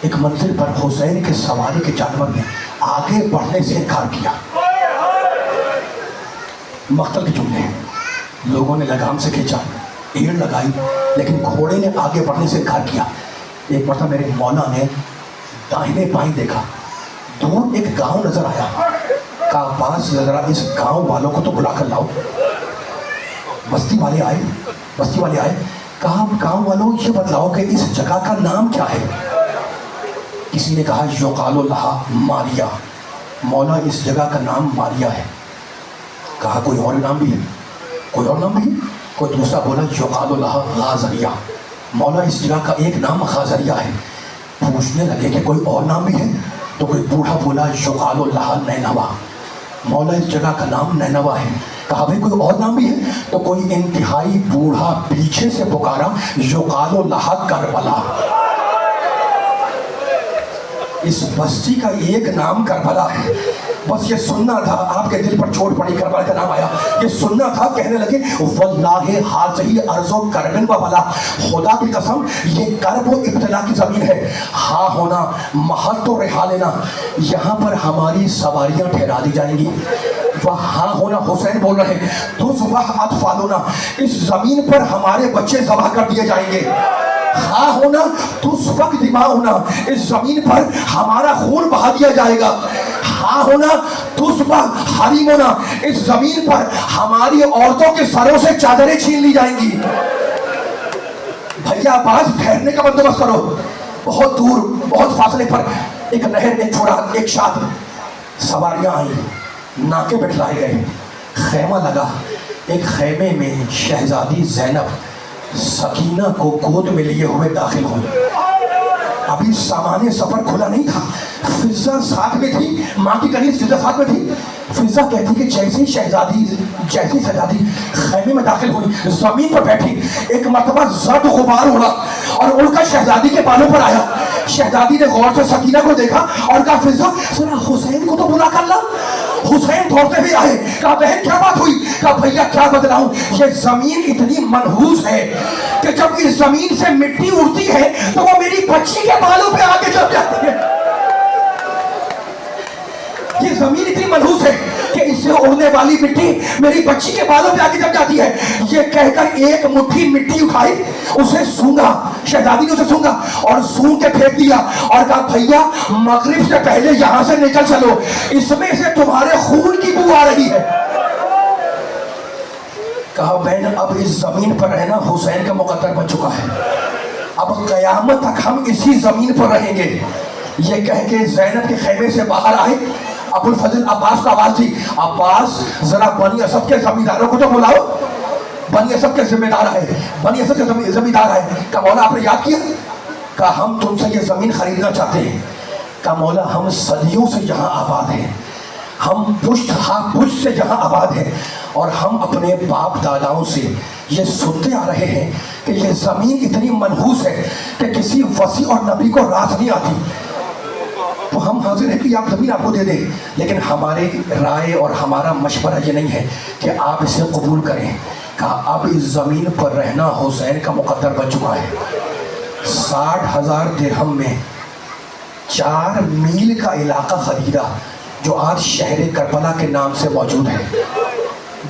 ایک منزل پر حسین کے سواری کے جانور نے آگے بڑھنے سے انکار کیا۔ مقتل کے جملے ہیں، لوگوں نے لگام سے کھینچا، ایڑ لگائی، لیکن گھوڑے نے آگے بڑھنے سے انکار کیا۔ ایک مرتبہ میرے مولا نے داہنے بائیں دیکھا، دور ایک گاؤں نظر آیا، کہا عباس ذرا اس گاؤں والوں کو تو بلا کر لاؤ۔ بستی والے آئے، کہا گاؤں والوں یہ بتلاؤ کہ اس جگہ کا نام کیا ہے؟ کسی نے کہا یقال لہا ماریا، مولا اس جگہ کا نام ماریا ہے۔ کہا کوئی اور نام بھی ہے؟ کوئی دوسرا بولا یقال لہا غازریہ، مولا اس جگہ کا ایک نام غازریہ ہے۔ پوچھنے لگے کہ کوئی اور نام بھی ہے؟ تو کوئی بوڑھا بولا یقال لہا نینوا، مولا اس جگہ کا نام نینوا ہے۔ کہا بھائی کوئی اور نام بھی ہے؟ تو کوئی انتہائی بوڑھا پیچھے سے پکارا یقال لہا کربلا، اس بستی کا ایک نام کربلا ہے۔ بس یہ سننا تھا، آپ کے دل پر چوٹ پڑی، کربلا کا نام آیا، یہ سننا تھا۔ کہنے لگے واللہ حاضی ارض و کربن و بلا، خدا کی قسم یہ کرب و ابتلا کی زمین ہے، ہاں ہونا محل تو رہا لینا، یہاں پر ہماری سواریاں ٹھہرا دی جائیں گی۔ وہاں ہونا حسین بول رہے ہیں، تو صبح اطفالنا، اس زمین پر ہمارے بچے ذبح کر دیے جائیں گے۔ ہاں ہونا تو سبق دماغ ہونا، اس زمین پر ہمارا خون بہا دیا جائے گا۔ ہاں ہونا تو صبح حریم ہونا، اس زمین پر ہماری عورتوں کے سروں سے چادریں چھین لی جائیں گی۔ بھیا عباس ٹھہرنے کا بندوبست کرو، بہت دور بہت فاصلے پر ایک نہر، ایک چھوڑا، ایک شاد، سواریاں آئیں، ناکے بٹھلائے گئے، خیمہ لگا۔ ایک خیمے میں شہزادی زینب سکینہ کو گود میں لیے ہوئے داخل ہوئی۔ ابھی سامان سفر کھلا نہیں تھا، فضہ ساتھ میں تھی، ماں کی کنیز فضہ ساتھ میں تھی۔ فضہ کہتی کہ جیسی شہزادی خیمے میں داخل ہوئی، زمین پر بیٹھی، ایک مرتبہ زرد غبار اڑا اور اڑ کر شہزادی کے بالوں پر آیا۔ شہزادی نے غور سے سکینہ کو دیکھا اور کہا فضہ ذرا حسین کو تو بلا کر لا۔ حسین دوڑتے ہوئے آئے، کہا بہن کیا بات ہوئی؟ کہا بھیا کیا بتلاؤں، یہ زمین اتنی منحوس ہے کہ جب اس زمین سے مٹی اڑتی ہے تو وہ میری بچی کے بالوں پہ آگے جب جاتی ہے۔ یہ زمین اتنی منحوس ہے کہ اس سے اڑنے والی مٹی میری بچی کے بالوں پہ آگے جب جاتی ہے۔ یہ کہہ کر ایک مٹھی مٹی اٹھائی، اسے سونگا، شہزادی نے اسے سونگا اور سونگ کے پھینک دیا اور کہا بھیا مغرب سے پہلے یہاں سے نکل چلو، اس میں سے تمہارے خون کی بو آ رہی ہے۔ کہا بہن اب اس زمین پر رہنا حسین کا مقدر بن چکا ہے، اب قیامت تک ہم اسی زمین پر رہیں گے۔ یہ کہہ کے زینب کے خیمے سے باہر آئے۔ ابو الفضل عباس کا آواز تھی، عباس ذرا بنی اسد کے زمینداروں کو تو بلاؤ، بنی اسد کے ذمہ دار ہے، بنی اسد کے زمیندار ہے۔ کہا مولا آپ نے یاد کیا؟ کہا ہم تم سے یہ زمین خریدنا چاہتے ہیں۔ کہا مولا ہم صدیوں سے یہاں آباد ہیں، ہم پشت ہاں پشت سے یہاں آباد ہیں، اور ہم اپنے باپ داداؤں سے یہ سنتے آ رہے ہیں کہ یہ زمین اتنی منحوس ہے کہ کسی وسیع اور نبی کو رات نہیں آتی۔ تو ہم حاضر ہیں کہ آپ زمین آپ کو دے دیں، لیکن ہماری رائے اور ہمارا مشورہ یہ نہیں ہے کہ آپ اسے قبول کریں۔ کہا اب اس زمین پر رہنا حسین کا مقدر بن چکا ہے۔ 60,000 درہم میں 4 میل کا علاقہ خریدا جو آج شہر کربلا کے نام سے موجود ہے۔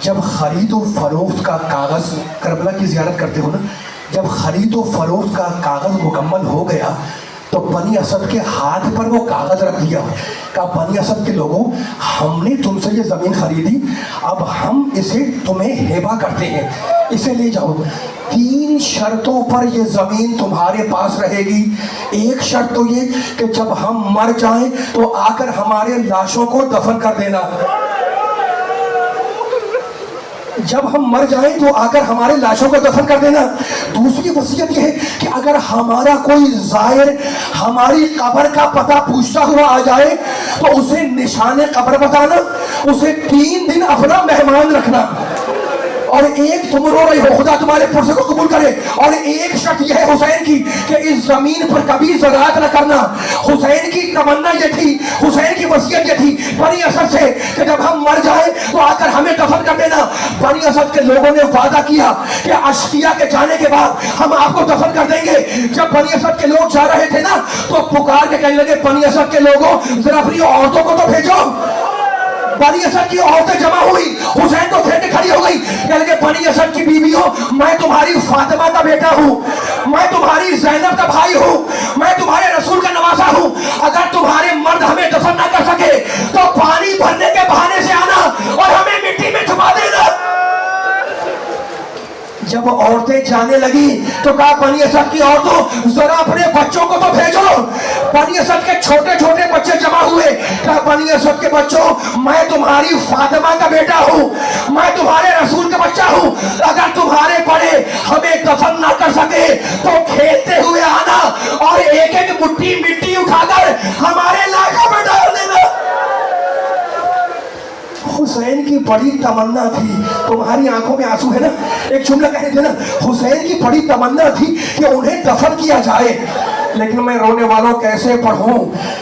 جب خرید و فروخت کا کاغذ، کربلا کی زیارت کرتے ہو نا، جب خرید و فروخت کا کاغذ مکمل ہو گیا تو بنی اسد کے ہاتھ پر وہ کاغذ رکھ دیا۔ کہا بنی اسد کے لوگوں ہم نے تم سے یہ زمین خریدی، اب ہم اسے تمہیں ہبہ کرتے ہیں، اسے لے جاؤ۔ 3 شرطوں پر یہ زمین تمہارے پاس رہے گی۔ ایک شرط تو یہ کہ جب ہم مر جائیں تو آ کر ہمارے لاشوں کو دفن کر دینا، جب ہم مر جائیں تو آ کر ہمارے لاشوں کو دفن کر دینا۔ دوسری وصیت یہ ہے کہ اگر ہمارا کوئی زائر ہماری قبر کا پتہ پوچھتا ہوا آ جائے تو اسے نشان قبر بتانا، اسے 3 دن اپنا مہمان رکھنا۔ और एक तुम रो रही हो, खुदा तुम्हारे पुरसे को कबूल करे। और एक शर्त यह है हुसैन की कि इस जमीन पर कभी ज़राअत न करना। हुसैन की तमन्ना ये थी, हुसैन की वसीयत ये थी बनी असद से कि जब हम मर जाए तो आकर हमें दफन कर देना। बनी असद के लोगों ने वादा किया कि अश्किया के जाने के बाद हम आपको दफन कर देंगे। जब बनी असद के लोग जा रहे थे ना तो पुकार के कहने लगे, बनी असद के लोगों जरा अपनी औरतों को तो भेजो। बनी असद की औरतें जमा हुई, हुसैन तो उठ के खड़ी हो गई, कहने लगे बनी असद की बीवियों, मैं तुम्हारी फातिमा का बेटा हूँ, मैं तुम्हारी ज़ैनब का भाई हूँ, मैं तुम्हारे रसूल का नवासा हूँ। अगर तुम्हारे मर्द हमें दफन ना कर सके तो पानी भरने के बहाने से आना और हमें मिट्टी में छुपा देना। जब औरतें जाने लगी तो कहा बनी असद की औरतों जरा अपने बच्चों को तो भेजो। बनी असद के छोटे छोटे बच्चे जमा हुए, कहा बनी असद के बच्चों, मैं तुम्हारी फातिमा का बेटा हूँ, मैं तुम्हारे रसूल का बच्चा हूँ। अगर तुम्हारे बड़े हमें दफन ना कर सके तो खेलते हुए आना और एक एक मुट्ठी मिट्टी उठाकर हमारे लाशों में डाल देना। हुसैन की बड़ी तमन्ना थी, तुम्हारी आंखों में आंसू है ना, एक जुमला कह रहे थे ना, हुसैन की बड़ी तमन्ना थी कि उन्हें दफन किया जाए। लेकिन मैं रोने वालों कैसे पढ़ूं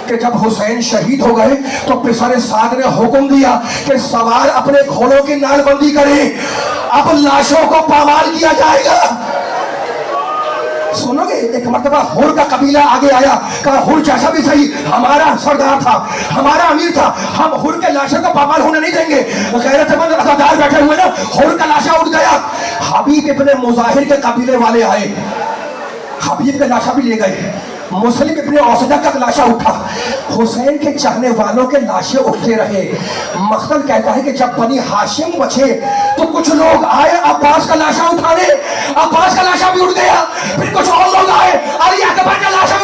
कि जब हुसैन शहीद हो गए तो पिसर साद ने हुक्म दिया कि सवार अपने घोड़ों की नालबंदी करें, अब लाशों को पामाल किया जाएगा। सुनोगे, एक मर्तबा हुर का कबीला आगे आया, कहा हुर जैसा भी सही हमारा सरदार था, हमारा अमीर था, हम हुर के लाशों को पामाल होने नहीं देंगे। गैरतमंद अज़ादार बैठे हुए ना, हुर का लाशा उठ गया। हबीब इब्ने मुज़ाहिर के कबीले वाले आए, हबीब का लाशा भी ले गए। मुस्लिम इब्ने औसदा का लाशा उठा। हुसैन के चाहने वालों के लाशें उठते रहे। मखदल कहता है कि जब बनी हाशिम बचे तो कुछ लोग आए अब्बास का लाशा उठाने, अब्बास का लाशा भी उठ गया। फिर कुछ और लोग आए, अली अकबर का लाशा